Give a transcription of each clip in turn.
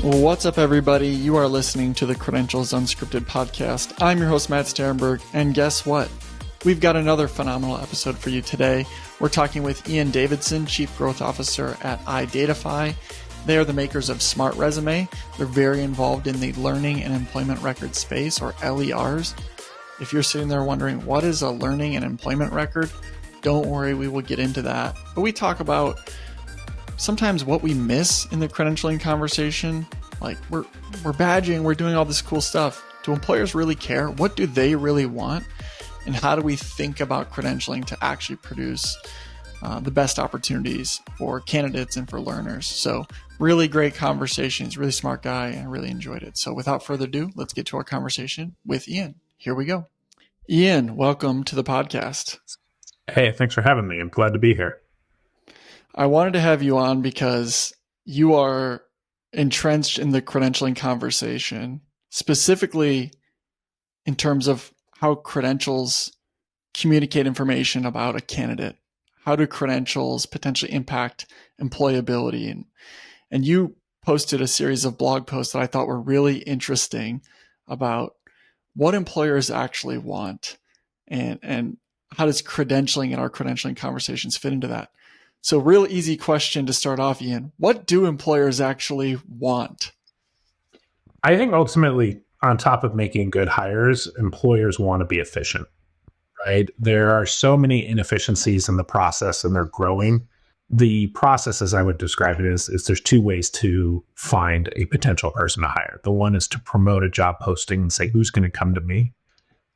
Well, what's up, everybody? You are listening to the Credentials Unscripted podcast. I'm your host, Matt Starenberg, and guess what? We've got another phenomenal episode for you today. We're talking with Ian Davidson, Chief Growth Officer at iDatify. They are the makers of SmartResume. They're very involved in the learning and employment record space, or LERs. If you're sitting there wondering, what is a learning and employment record? Don't worry, we will get into that. But we talk about sometimes what we miss in the credentialing conversation. Like we're badging, we're doing all this cool stuff. Do employers really care? What do they really want? And how do we think about credentialing to actually produce the best opportunities for candidates and for learners? So really great conversation. He's a really smart guy and I really enjoyed it. So without further ado, let's get to our conversation with Ian. Here we go. Ian, welcome to the podcast. Hey, thanks for having me. I'm glad to be here. I wanted to have you on because you are entrenched in the credentialing conversation, specifically in terms of how credentials communicate information about a candidate. How do credentials potentially impact employability? And you posted a series of blog posts that I thought were really interesting about what employers actually want and how does credentialing and our credentialing conversations fit into that. So real easy question to start off, Ian. What do employers actually want? I think ultimately, on top of making good hires, employers want to be efficient, right? There are so many inefficiencies in the process and they're growing. The process, as I would describe it, is there's two ways to find a potential person to hire. The one is to promote a job posting and say, who's going to come to me?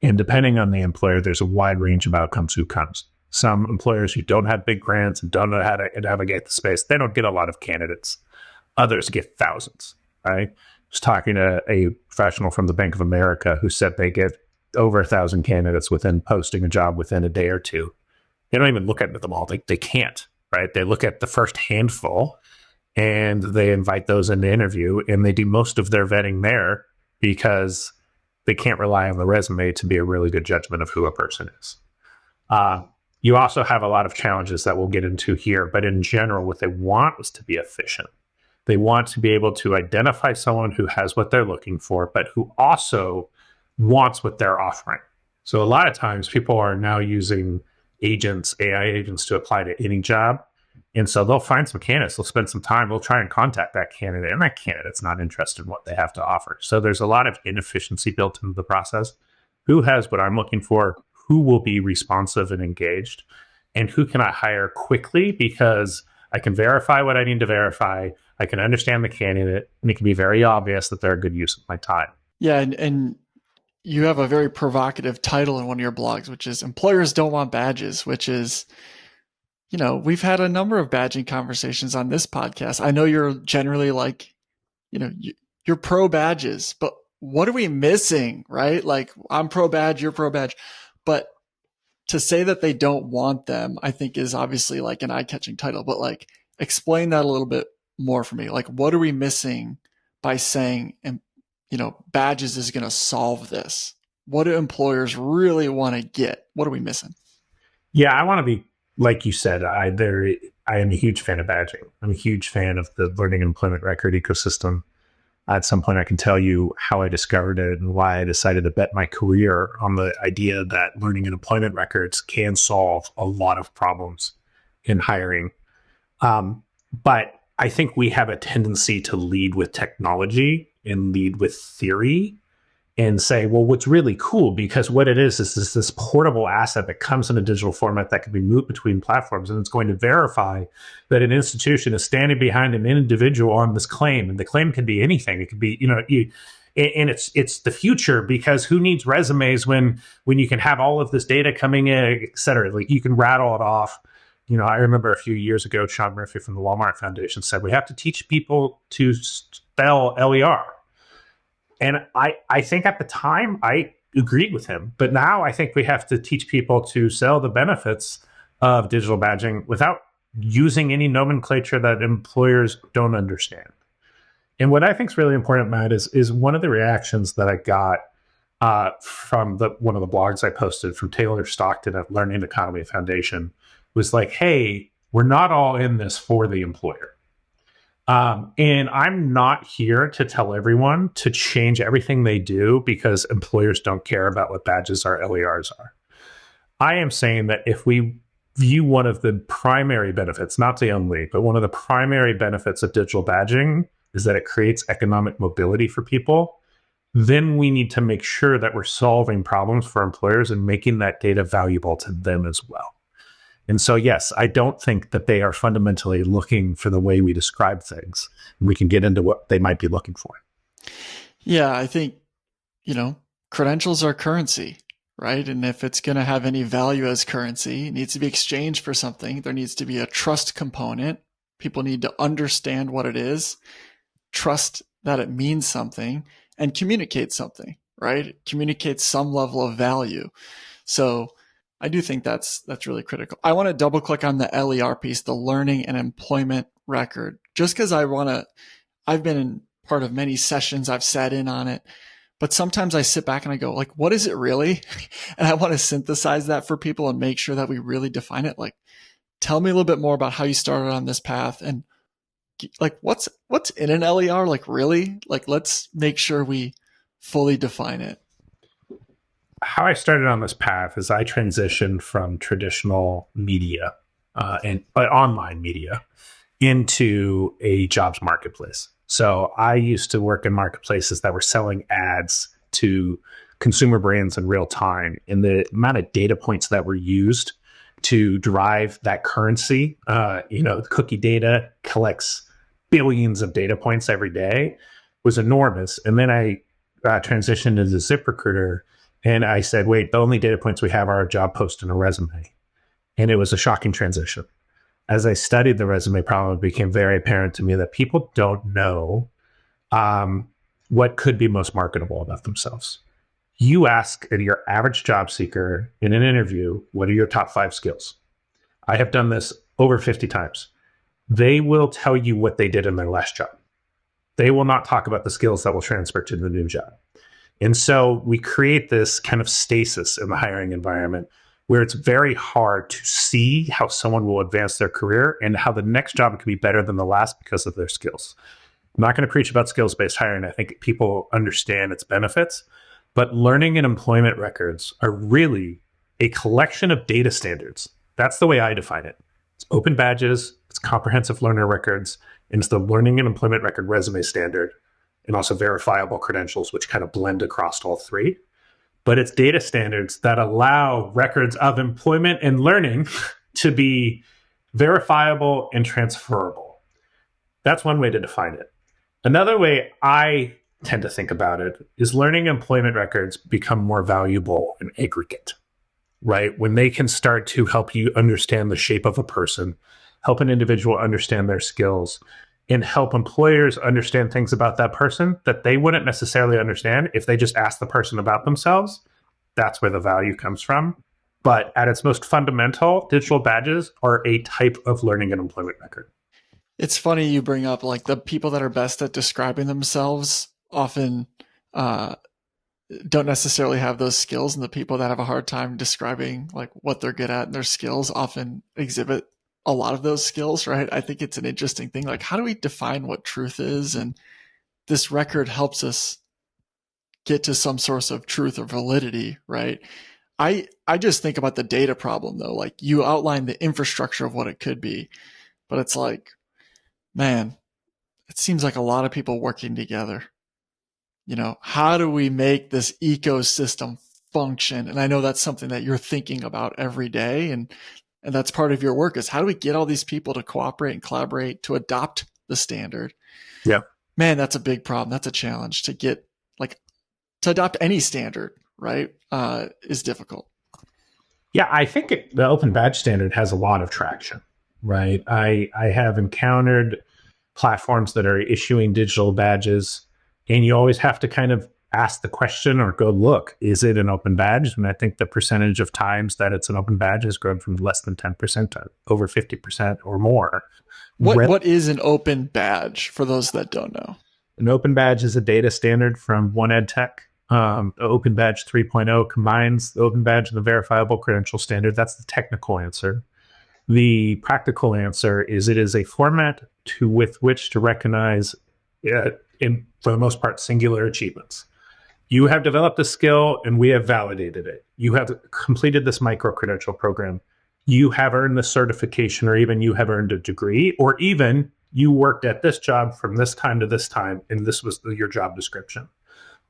And depending on the employer, there's a wide range of outcomes who comes. Some employers who don't have big grants and don't know how to navigate the space, they don't get a lot of candidates. Others get thousands, right? I was talking to a professional from the Bank of America who said they get over 1,000 candidates within posting a job within a day or two. They don't even look at them all. They can't, right? They look at the first handful and they invite those in the interview and they do most of their vetting there because they can't rely on the resume to be a really good judgment of who a person is. You also have a lot of challenges that we'll get into here, but in general, what they want is to be efficient. They want to be able to identify someone who has what they're looking for, but who also wants what they're offering. So a lot of times people are now using agents, AI agents, to apply to any job. And so they'll find some candidates, they'll spend some time, they'll try and contact that candidate, and that candidate's not interested in what they have to offer. So there's a lot of inefficiency built into the process. Who has what I'm looking for? Who will be responsive and engaged, and who can I hire quickly because I can verify what I need to verify, I can understand the candidate, and it can be very obvious that they're a good use of my time. Yeah, and you have a very provocative title in one of your blogs, which is Employers Don't Want Badges, which is, you know, we've had a number of badging conversations on this podcast. I know you're generally like, you know, you're pro badges, but what are we missing, right? Like I'm pro badge, you're pro badge. But to say that they don't want them, I think is obviously like an eye-catching title, but like explain that a little bit more for me. Like what are we missing by saying, you know, badges is going to solve this? What do employers really want to get? What are we missing? Yeah, I want to be, like you said, I am a huge fan of badging. I'm a huge fan of the learning and employment record ecosystem. At some point, I can tell you how I discovered it and why I decided to bet my career on the idea that learning and employment records can solve a lot of problems in hiring. But I think we have a tendency to lead with technology and lead with theory and say, well, what's really cool, because what it is this portable asset that comes in a digital format that can be moved between platforms, and it's going to verify that an institution is standing behind an individual on this claim. And the claim can be anything. It could be, you know, and it's the future, because who needs resumes when you can have all of this data coming in, et cetera? Like you can rattle it off. You know, I remember a few years ago, Sean Murphy from the Walmart Foundation said, we have to teach people to spell LER. And I think at the time I agreed with him, but now I think we have to teach people to sell the benefits of digital badging without using any nomenclature that employers don't understand. And what I think is really important, Matt, is one of the reactions that I got from one of the blogs I posted from Taylor Stockton at Learning Economy Foundation was like, hey, we're not all in this for the employer. And I'm not here to tell everyone to change everything they do because employers don't care about what badges our LERs are. I am saying that if we view one of the primary benefits, not the only, but one of the primary benefits of digital badging is that it creates economic mobility for people, then we need to make sure that we're solving problems for employers and making that data valuable to them as well. And so, yes, I don't think that they are fundamentally looking for the way we describe things. We can get into what they might be looking for. Yeah, I think, credentials are currency, right? And if it's going to have any value as currency, it needs to be exchanged for something. There needs to be a trust component. People need to understand what it is, trust that it means something, and communicate something, right? It communicates some level of value. So I do think that's really critical. I want to double click on the LER piece, the learning and employment record, just because I've been in part of many sessions, I've sat in on it, but sometimes I sit back and I go, like, what is it really? And I want to synthesize that for people and make sure that we really define it. Like, tell me a little bit more about how you started on this path and like, what's in an LER? Like, really? Like, let's make sure we fully define it. How I started on this path is I transitioned from traditional media and online media into a jobs marketplace. So I used to work in marketplaces that were selling ads to consumer brands in real time. And the amount of data points that were used to drive that currency, cookie data collects billions of data points every day, was enormous. And then I transitioned into ZipRecruiter. And I said, wait, the only data points we have are a job post and a resume. And it was a shocking transition. As I studied the resume problem, it became very apparent to me that people don't know what could be most marketable about themselves. You ask your average job seeker in an interview, what are your top 5 skills? I have done this over 50 times. They will tell you what they did in their last job. They will not talk about the skills that will transfer to the new job. And so we create this kind of stasis in the hiring environment where it's very hard to see how someone will advance their career and how the next job can be better than the last because of their skills. I'm not going to preach about skills-based hiring. I think people understand its benefits, but learning and employment records are really a collection of data standards. That's the way I define it. It's open badges, it's comprehensive learner records, and it's the learning and employment record resume standard, and also verifiable credentials, which kind of blend across all three. But it's data standards that allow records of employment and learning to be verifiable and transferable. That's one way to define it. Another way I tend to think about it is learning employment records become more valuable in aggregate, right? When they can start to help you understand the shape of a person, help an individual understand their skills, and help employers understand things about that person that they wouldn't necessarily understand if they just asked the person about themselves. That's where the value comes from. But at its most fundamental, digital badges are a type of learning and employment record. It's funny you bring up like the people that are best at describing themselves often don't necessarily have those skills, and the people that have a hard time describing like what they're good at and their skills often exhibit a lot of those skills, right? I think it's an interesting thing. Like, how do we define what truth is? And this record helps us get to some source of truth or validity, right? I just think about the data problem though. Like, you outline the infrastructure of what it could be, but it's like, man, it seems like a lot of people working together. How do we make this ecosystem function? And I know that's something that you're thinking about every day. And that's part of your work, is how do we get all these people to cooperate and collaborate to adopt the standard? Yeah. Man, that's a big problem. That's a challenge to get, like, to adopt any standard, right? Is difficult. Yeah, I think the open badge standard has a lot of traction, right? I have encountered platforms that are issuing digital badges, and you always have to kind of ask the question or go look, is it an open badge? And I think the percentage of times that it's an open badge has grown from less than 10% to over 50% or more. What is an open badge for those that don't know? An open badge is a data standard from One Ed Tech. Open Badge 3.0 combines the open badge and the verifiable credential standard. That's the technical answer. The practical answer is it is a format with which to recognize, for the most part, singular achievements. You have developed a skill and we have validated it. You have completed this micro-credential program. You have earned the certification, or even you have earned a degree, or even you worked at this job from this time to this time, and this was your job description.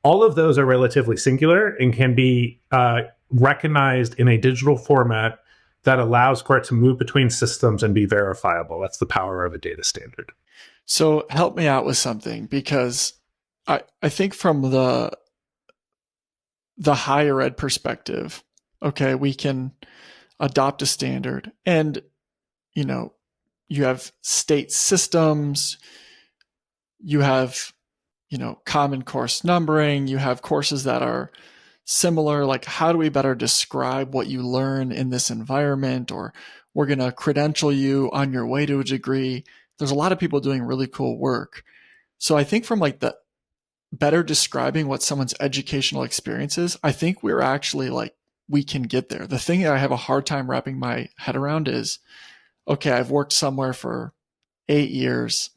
All of those are relatively singular and can be recognized in a digital format that allows for it to move between systems and be verifiable. That's the power of a data standard. So help me out with something, because I think from the higher ed perspective, okay, we can adopt a standard, and, you have state systems, you have, common course numbering, you have courses that are similar. Like, how do we better describe what you learn in this environment? Or we're going to credential you on your way to a degree. There's a lot of people doing really cool work. So I think from like the better describing what someone's educational experience is, I think we're actually like, we can get there. The thing that I have a hard time wrapping my head around is, okay, I've worked somewhere for 8 years.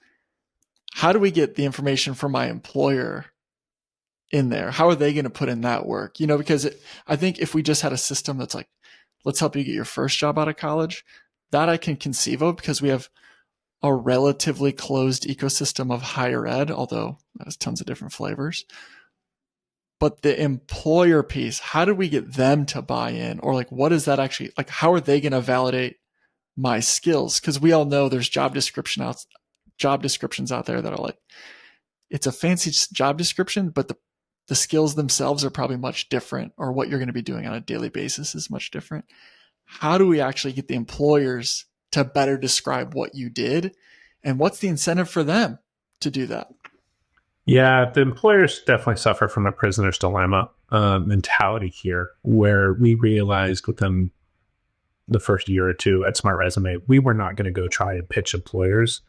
How do we get the information from my employer in there? How are they going to put in that work? Because I think if we just had a system that's like, let's help you get your first job out of college, that I can conceive of, because we have a relatively closed ecosystem of higher ed, although that has tons of different flavors. But the employer piece, how do we get them to buy in? Or like, what is that actually, like, how are they going to validate my skills? Because we all know there's job descriptions out there that are like, it's a fancy job description, but the skills themselves are probably much different, or what you're going to be doing on a daily basis is much different. How do we actually get the employers to better describe what you did, and what's the incentive for them to do that? Yeah, the employers definitely suffer from a prisoner's dilemma mentality here, where we realized within the first year or two at SmartResume, we were not going to go try and pitch employers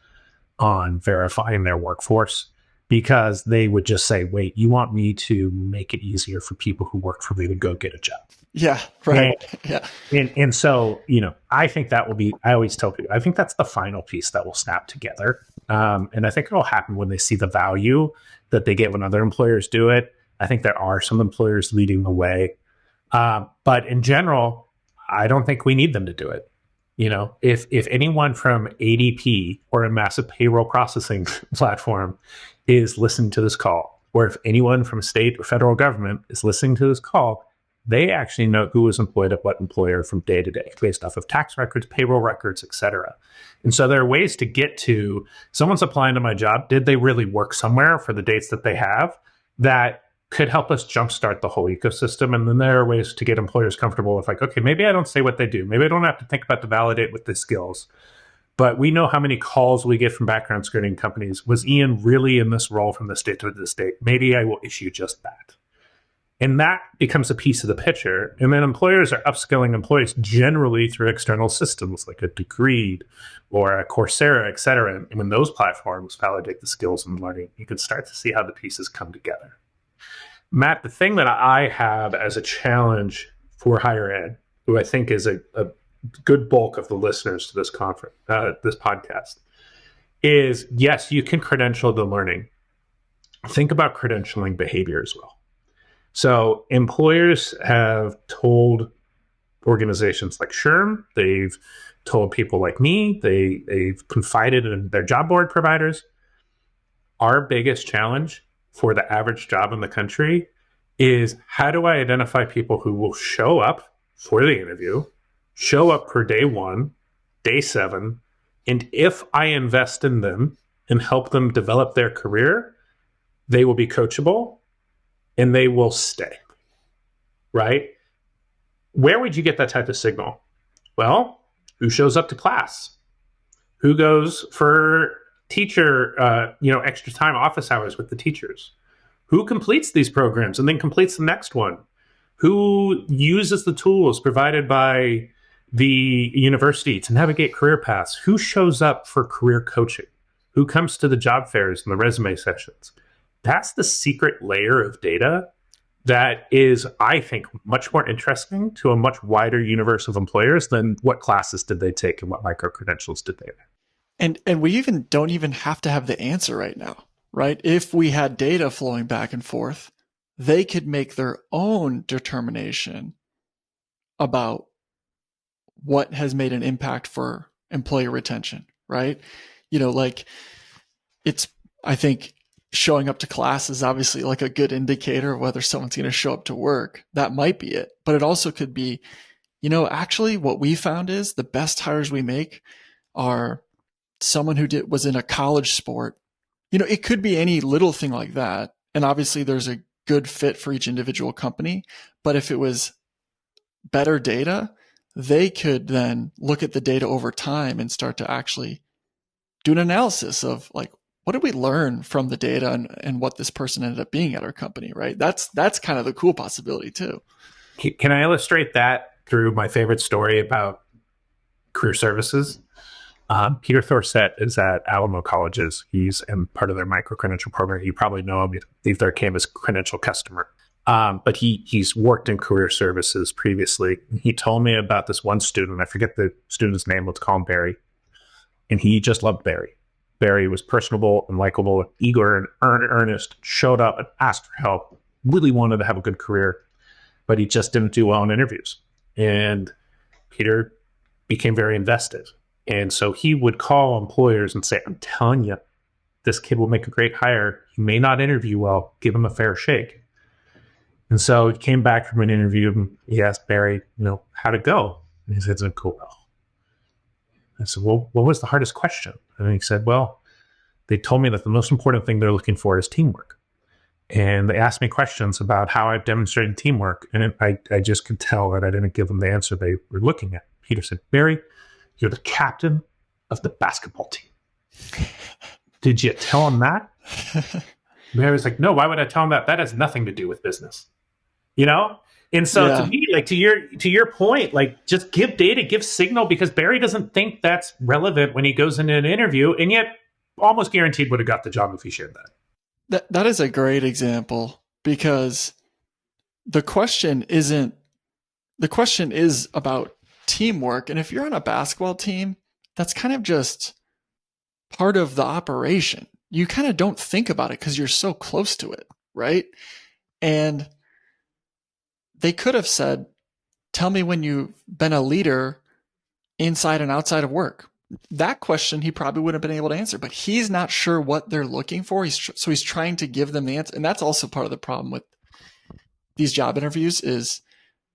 on verifying their workforce, because they would just say, wait, you want me to make it easier for people who work for me to go get a job? Yeah, right. And so, I think that will be, I always tell people, I think that's the final piece that will snap together. And I think it'll happen when they see the value that they get when other employers do it. I think there are some employers leading the way. But in general, I don't think we need them to do it. If anyone from ADP or a massive payroll processing platform is listening to this call, or if anyone from state or federal government is listening to this call, they actually know who is employed at what employer from day to day, based off of tax records, payroll records, et cetera. And so there are ways to get to, someone's applying to my job, did they really work somewhere for the dates that they have? That could help us jumpstart the whole ecosystem. And then there are ways to get employers comfortable with, like, okay, maybe I don't say what they do. Maybe I don't have to think about to validate with the skills. But we know how many calls we get from background screening companies. Was Ian really in this role from the state to the state? Maybe I will issue just that. And that becomes a piece of the picture. And then employers are upskilling employees generally through external systems like a Degree or a Coursera, et cetera. And when those platforms validate the skills and learning, you can start to see how the pieces come together. Matt, the thing that I have as a challenge for higher ed, who I think is a good bulk of the listeners to this this podcast, is yes, you can credential the learning. Think about credentialing behavior as well. So employers have told organizations like SHRM, they've told people like me, they've confided in their job board providers. Our biggest challenge for the average job in the country is, how do I identify people who will show up for the interview, show up for day 1, day 7, and if I invest in them and help them develop their career, they will be coachable and they will stay, right? Where would you get that type of signal? Well, who shows up to class? Who goes for teacher, extra time office hours with the teachers? Who completes these programs and then completes the next one? Who uses the tools provided by the university to navigate career paths? Who shows up for career coaching? Who comes to the job fairs and the resume sessions? That's the secret layer of data that is, I think, much more interesting to a much wider universe of employers than what classes did they take and what micro-credentials did they have. And we don't even have to have the answer right now, right? If we had data flowing back and forth, they could make their own determination about what has made an impact for employee retention, right? Like I think showing up to class is obviously like a good indicator of whether someone's going to show up to work. That might be it. But it also could be, actually what we found is the best hires we make are someone who was in a college sport. It could be any little thing like that. And obviously there's a good fit for each individual company. But if it was better data, they could then look at the data over time and start to actually do an analysis of like, what did we learn from the data and what this person ended up being at our company, right? That's kind of the cool possibility too. Can I illustrate that through my favorite story about career services? Peter Thorsett is at Alamo Colleges. He's part of their micro-credential program. You probably know him. He's their Canvas credential customer. But he's worked in career services previously. He told me about this one student. I forget the student's name. Let's call him Barry. And he just loved Barry. Barry was personable and likable, eager and earnest, showed up and asked for help, really wanted to have a good career, but he just didn't do well in interviews. And Peter became very invested. And so he would call employers and say, I'm telling you, this kid will make a great hire. He may not interview well. Give him a fair shake. And so he came back from an interview and he asked Barry, how'd it go? And he said, it didn't go well. I said, well, what was the hardest question? And he said, well, they told me that the most important thing they're looking for is teamwork. And they asked me questions about how I've demonstrated teamwork. And I just could tell that I didn't give them the answer they were looking at. Peter said, Barry, you're the captain of the basketball team. Did you tell him that? Barry was like, no, why would I tell him that? That has nothing to do with business. And so to me, like to your point, like just give data, give signal, because Barry doesn't think that's relevant when he goes into an interview, and yet almost guaranteed would have got the job if he shared that. That is a great example, because the question is about teamwork. And if you're on a basketball team, that's kind of just part of the operation. You kind of don't think about it because you're so close to it, right? And they could have said, tell me when you've been a leader inside and outside of work. That question he probably wouldn't have been able to answer, but he's not sure what they're looking for. So he's trying to give them the answer. And that's also part of the problem with these job interviews is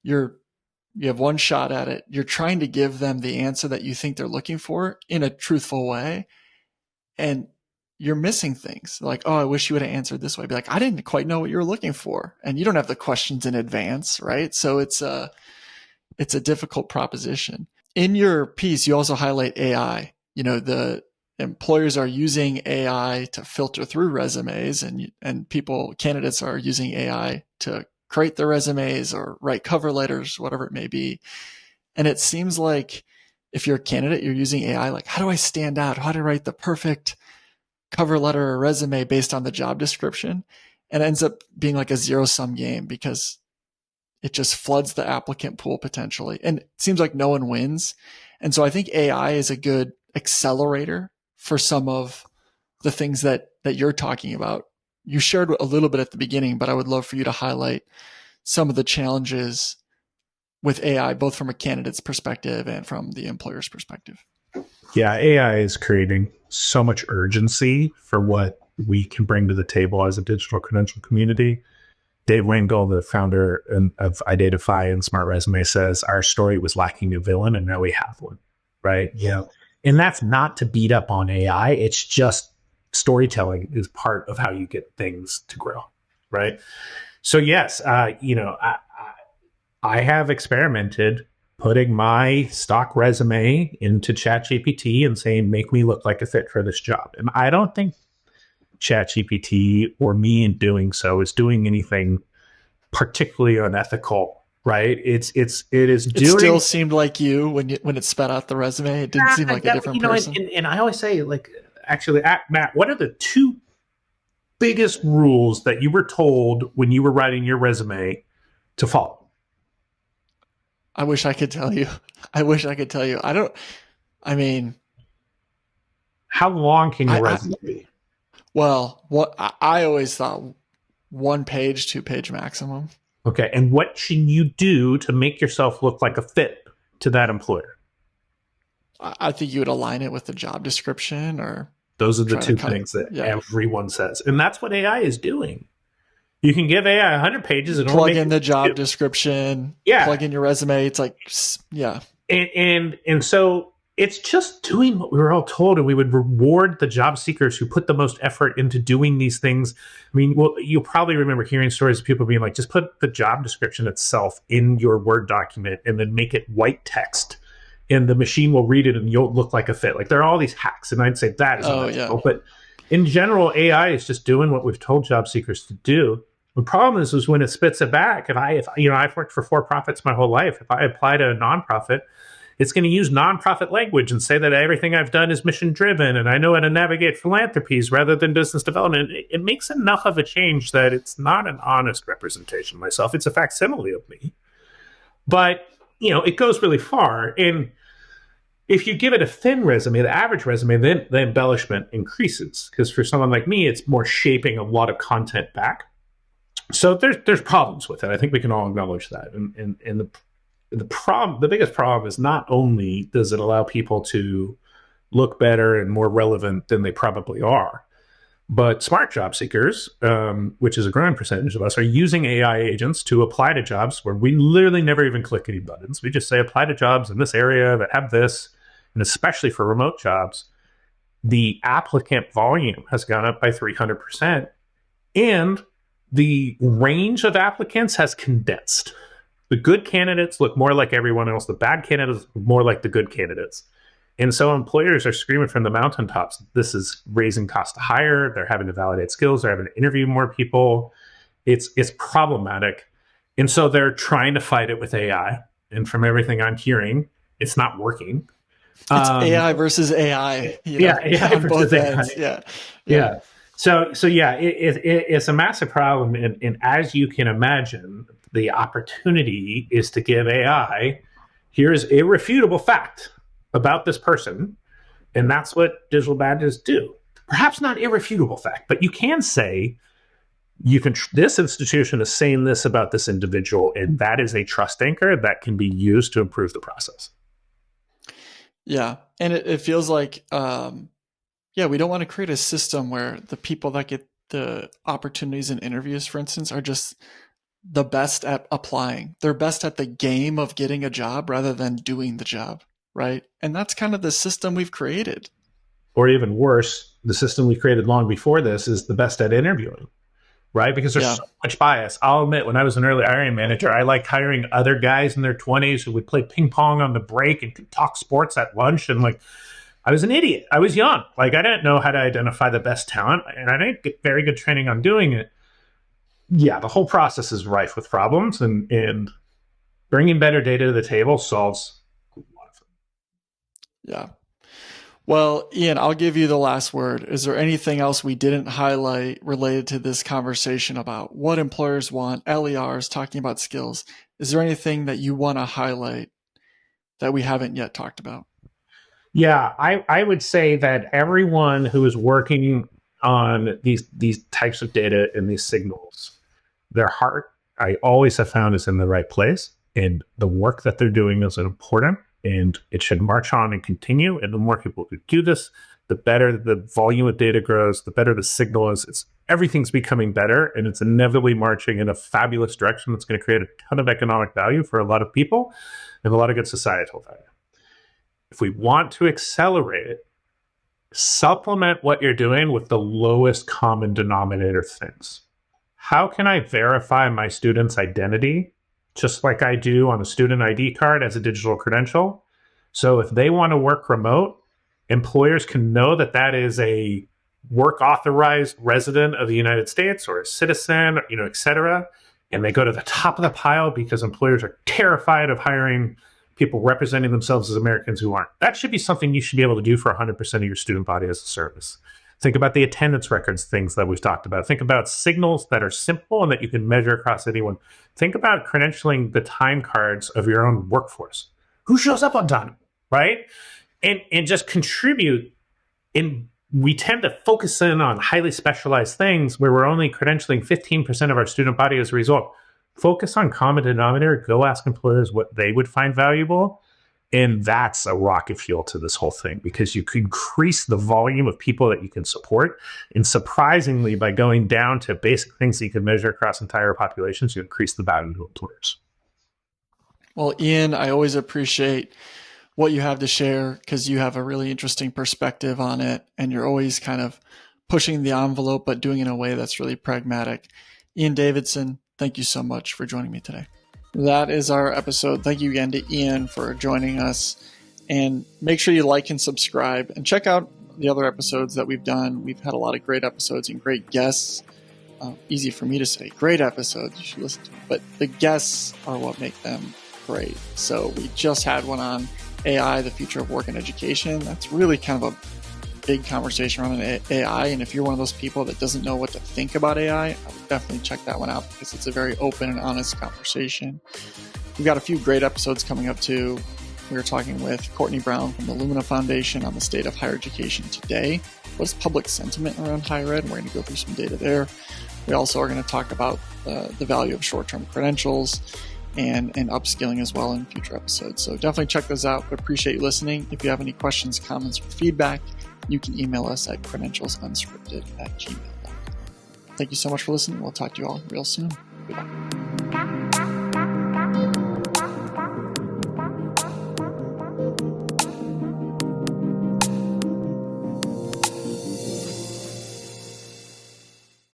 you have one shot at it. You're trying to give them the answer that you think they're looking for in a truthful way. And you're missing things like, oh, I wish you would have answered this way. Be like, I didn't quite know what you were looking for. And you don't have the questions in advance, right? So it's a difficult proposition. In your piece, you also highlight AI. The employers are using AI to filter through resumes, and candidates are using AI to create their resumes or write cover letters, whatever it may be. And it seems like if you're a candidate, you're using AI, like, how do I stand out? How do I write the perfect cover letter or resume based on the job description? And it ends up being like a zero-sum game because it just floods the applicant pool potentially. And it seems like no one wins. And so I think AI is a good accelerator for some of the things that you're talking about. You shared a little bit at the beginning, but I would love for you to highlight some of the challenges with AI, both from a candidate's perspective and from the employer's perspective. Yeah, AI is creating so much urgency for what we can bring to the table as a digital credential community. Dave Wingle, the founder of Identify and SmartResume, says our story was lacking a villain, and now we have one, right? Yeah. And that's not to beat up on AI. It's just storytelling is part of how you get things to grow, right? So yes, I have experimented putting my stock resume into ChatGPT and saying, make me look like a fit for this job. And I don't think ChatGPT or me in doing so is doing anything particularly unethical, right? It still seemed like you when it spat out the resume. It didn't seem like a different person. And I always say, like, actually, Matt, what are the two biggest rules that you were told when you were writing your resume to follow? I wish I could tell you. I mean, how long can your resume be? Well, what I always thought 1 page, 2 page maximum. Okay. And what should you do to make yourself look like a fit to that employer? I think you would align it with the job description, or those are the two things that everyone says. And that's what AI is doing. You can give AI 100 pages and plug in the job description, plug in your resume. It's like, yeah. And so it's just doing what we were all told, and we would reward the job seekers who put the most effort into doing these things. I mean, well, you'll probably remember hearing stories of people being like, just put the job description itself in your Word document and then make it white text, and the machine will read it and you'll look like a fit. Like, there are all these hacks, and I'd say that is unethical. But in general, AI is just doing what we've told job seekers to do. The problem is when it spits it back. If I've worked for for-profits my whole life. If I apply to a nonprofit, it's going to use nonprofit language and say that everything I've done is mission-driven and I know how to navigate philanthropies rather than business development. It makes enough of a change that it's not an honest representation of myself. It's a facsimile of me. But, it goes really far. And if you give it a thin resume, the average resume, then the embellishment increases. Because for someone like me, it's more shaping a lot of content back. So there's problems with it. I think we can all acknowledge that. And the biggest problem is not only does it allow people to look better and more relevant than they probably are, but smart job seekers, which is a growing percentage of us, are using AI agents to apply to jobs where we literally never even click any buttons. We just say apply to jobs in this area that have this, and especially for remote jobs, the applicant volume has gone up by 300%, and the range of applicants has condensed. The good candidates look more like everyone else. The bad candidates look more like the good candidates. And so employers are screaming from the mountaintops, this is raising cost to hire. They're having to validate skills. They're having to interview more people. It's problematic. And so they're trying to fight it with AI. And from everything I'm hearing, it's not working. It's AI versus AI. AI versus AI. Yeah. So it's a massive problem. And as you can imagine, the opportunity is to give AI, here's irrefutable fact about this person. And that's what digital badges do. Perhaps not irrefutable fact, but you can say, this institution is saying this about this individual, and that is a trust anchor that can be used to improve the process. Yeah. And it feels like, we don't want to create a system where the people that get the opportunities and interviews, for instance, are just the best at applying. They're best at the game of getting a job rather than doing the job, right? And that's kind of the system we've created. Or even worse, the system we created long before this is the best at interviewing, right? Because there's so much bias. I'll admit, when I was an early hiring manager, I liked hiring other guys in their 20s who would play ping pong on the break and could talk sports at lunch. And I was an idiot. I was young. I didn't know how to identify the best talent, and I didn't get very good training on doing it. Yeah, the whole process is rife with problems, and bringing better data to the table solves a lot of them. Yeah. Well, Ian, I'll give you the last word. Is there anything else we didn't highlight related to this conversation about what employers want, LERs, talking about skills? Is there anything that you want to highlight that we haven't yet talked about? Yeah, I would say that everyone who is working on these types of data and these signals, their heart, I always have found, is in the right place, and the work that they're doing is important, and it should march on and continue. And the more people who do this, the better the volume of data grows, the better the signal is. Everything's becoming better, and it's inevitably marching in a fabulous direction that's going to create a ton of economic value for a lot of people and a lot of good societal value. If we want to accelerate it, supplement what you're doing with the lowest common denominator things. How can I verify my student's identity just like I do on a student ID card as a digital credential? So if they want to work remote, employers can know that that is a work authorized resident of the United States or a citizen, et cetera. And they go to the top of the pile because employers are terrified of hiring people representing themselves as Americans who aren't. That should be something you should be able to do for 100% of your student body as a service. Think about the attendance records, things that we've talked about. Think about signals that are simple and that you can measure across anyone. Think about credentialing the time cards of your own workforce. Who shows up on time, right? And just contribute. And we tend to focus in on highly specialized things where we're only credentialing 15% of our student body as a result. Focus on common denominator. Go ask employers what they would find valuable. And that's a rocket fuel to this whole thing, because you can increase the volume of people that you can support. And surprisingly, by going down to basic things that you can measure across entire populations, you increase the value to employers. Well, Ian, I always appreciate what you have to share, because you have a really interesting perspective on it, and you're always kind of pushing the envelope, but doing it in a way that's really pragmatic. Ian Davidson, thank you so much for joining me today. That is our episode. Thank you again to Ian for joining us. And make sure you like and subscribe and check out the other episodes that we've done. We've had a lot of great episodes and great guests. Easy for me to say, great episodes, you should listen to them. But the guests are what make them great. So we just had one on AI, the future of work and education. That's really kind of a big conversation around AI. And if you're one of those people that doesn't know what to think about AI, I would definitely check that one out, because it's a very open and honest conversation. We've got a few great episodes coming up too. We were talking with Courtney Brown from the Lumina Foundation on the state of higher education today. What is public sentiment around higher ed? We're going to go through some data there. We also are going to talk about the value of short-term credentials and upskilling as well in future episodes. So definitely check those out. We appreciate you listening. If you have any questions, comments, or feedback, you can email us at credentialsunscripted@gmail.com. Thank you so much for listening. We'll talk to you all real soon. Goodbye.